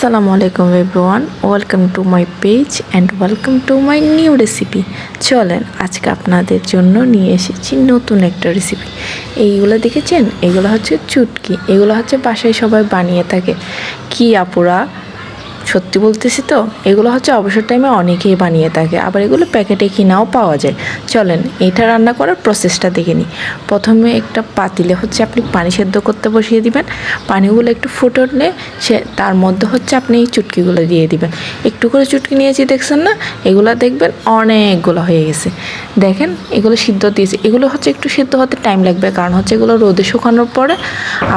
আসসালামু আলাইকুম everyone, welcome to my page and welcome to my new recipe. চলেন আজকে আপনাদের জন্য নিয়ে এসেছি নতুন একটা রেসিপি। এইগুলো দেখেছেন, এগুলো হচ্ছে চুটকি। এগুলো হচ্ছে বাসায় সবাই বানিয়ে থাকে। কি আপুরা, সত্যি বলতেছি তো, এগুলো হচ্ছে অবসর টাইমে অনেকেই বানিয়ে থাকে, আবার এগুলো প্যাকেটে কিনাও পাওয়া যায়। চলেন এটা রান্না করার প্রসেসটা দেখে নিই। প্রথমে একটা পাতিলে হচ্ছে আপনি পানি সেদ্ধ করতে বসিয়ে দিবেন। পানিগুলো একটু ফুটলে তার মধ্যে হচ্ছে আপনি এই চুটকিগুলো দিয়ে দিবেন। একটু করে চুটকি নিয়েছি, দেখছেন না? এগুলো দেখবেন অনেকগুলো হয়ে গেছে। দেখেন এগুলো সিদ্ধ দিয়েছে। এগুলো হচ্ছে একটু সিদ্ধ হতে টাইম লাগবে, কারণ হচ্ছে এগুলো রোদে শুকানোর পরে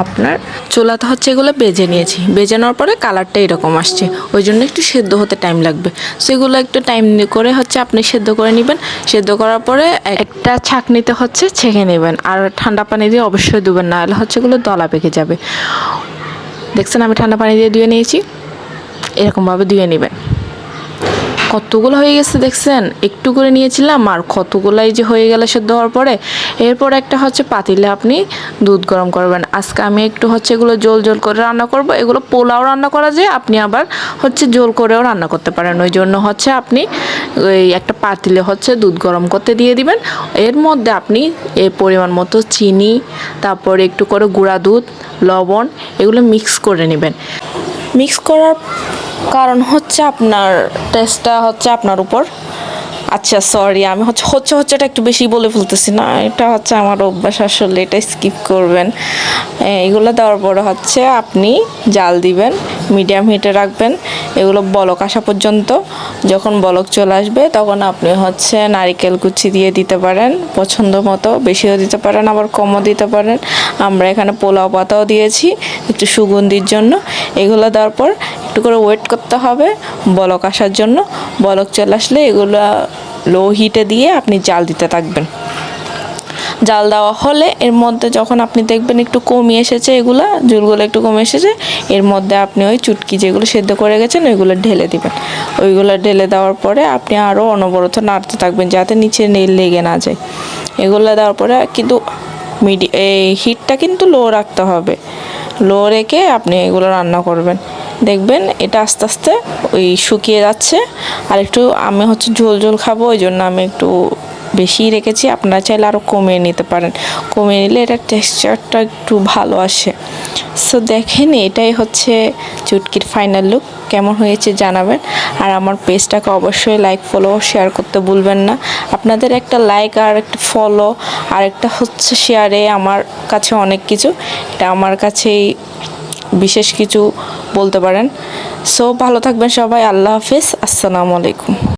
আপনার চুলাতে হচ্ছে এগুলো বেজে নিয়েছি। বেজে নেওয়ার পরে কালারটা এরকম আসছে, ওই জন্য একটু সেদ্ধ হতে টাইম লাগবে। সেগুলো একটু টাইম করে হচ্ছে আপনি সেদ্ধ করে নেবেন। সেদ্ধ করার পরে একটা ছাঁকনিতে হচ্ছে ছেঁকে নেবেন, আর ঠান্ডা পানি দিয়ে অবশ্যই ধুবেন, না হলে হচ্ছে এগুলো দলা পেকে যাবে। দেখছেন আমি ঠান্ডা পানি দিয়ে ধুয়ে নিয়েছি, এরকমভাবে ধুয়ে নেবেন। কতগুলো হয়ে গেছে দেখছেন, একটু করে নিয়েছিলাম আর কতগুলাই যে হয়ে গেল সেদ্ধ হওয়ার পরে। এরপর একটা হচ্ছে পাতিলে আপনি দুধ গরম করবেন। আজকে আমি একটু হচ্ছে এগুলো জোল জোল করে রান্না করব। এগুলো পোলাও রান্না করা যায়, আপনি আবার হচ্ছে জোল করেও রান্না করতে পারেন। ওই জন্য হচ্ছে আপনি ওই একটা পাতিলে হচ্ছে দুধ গরম করতে দিয়ে দিবেন। এর মধ্যে আপনি এই পরিমাণ মতো চিনি, তারপরে একটু করে গুঁড়া দুধ, লবণ, এগুলো মিক্স করে নেবেন। মিক্স করার কারণ হচ্ছে আপনার টেস্টটা হচ্ছে আপনার উপর। আচ্ছা সরি, আমি হচ্ছেটা একটু বেশি বলে ফেলতেছি না, এটা হচ্ছে আমার অভ্যাস, আসলে এটা স্কিপ করবেন। এগুলো দেওয়ার পরে হচ্ছে আপনি জাল দিবেন, মিডিয়াম হিটে রাখবেন। এগুলো বলক আসা পর্যন্ত। যখন বলক চলে আসবে তখন আপনি হচ্ছে নারিকেল কুচি দিয়ে দিতে পারেন পছন্দ মতো, বেশিও দিতে পারেন আবার কমও দিতে পারেন। আমরা এখানে পোলাও পাতাও দিয়েছি একটু সুগন্ধির জন্য। এগুলো দেওয়ার পর একটু করে ওয়েট করতে হবে বলক আসার জন্য। বলক চলে আসলে এগুলো লো হিটে দিয়ে আপনি জাল দিতে থাকবেন। জাল দেওয়া হলে এর মধ্যে যখন আপনি দেখবেন একটু কমে এসেছে, ঝোলগুলো একটু কমে এসেছে, এর মধ্যে আপনি ওই চুটকি যেগুলো সেদ্ধ করে গেছেন ওইগুলো ঢেলে দিবেন। ওইগুলো ঢেলে দেওয়ার পরে আপনি আরও অনবরত নাড়তে থাকবেন যাতে নিচে লেগে না যায়। এগুলো দেওয়ার পরে কিন্তু এই হিটটা কিন্তু লো রাখতে হবে। লো রেখে আপনি এগুলো রান্না করবেন। দেখবেন এটা আস্তে আস্তে ওই শুকিয়ে যাচ্ছে। আর একটু আমি হচ্ছে ঝোল ঝোল খাবো, ওই জন্য আমি একটু বেশি রেখেছি। আপনারা চাইলে আরও কমিয়ে নিতে পারেন, কমিয়ে নিলে এটার টেক্সচারটা একটু ভালো আসে। সো দেখেন এটাই হচ্ছে চুটকির ফাইনাল লুক। কেমন হয়েছে জানাবেন। আর আমার পেজটাকে অবশ্যই লাইক, ফলো, শেয়ার করতে ভুলবেন না। আপনাদের একটা লাইক আর একটা ফলো আর একটা হচ্ছে শেয়ারে আমার কাছে অনেক কিছু, এটা আমার কাছেই বিশেষ কিছু বলতে পারেন। সো ভালো থাকবেন সবাই। আল্লাহ হাফিজ, আসসালামু আলাইকুম।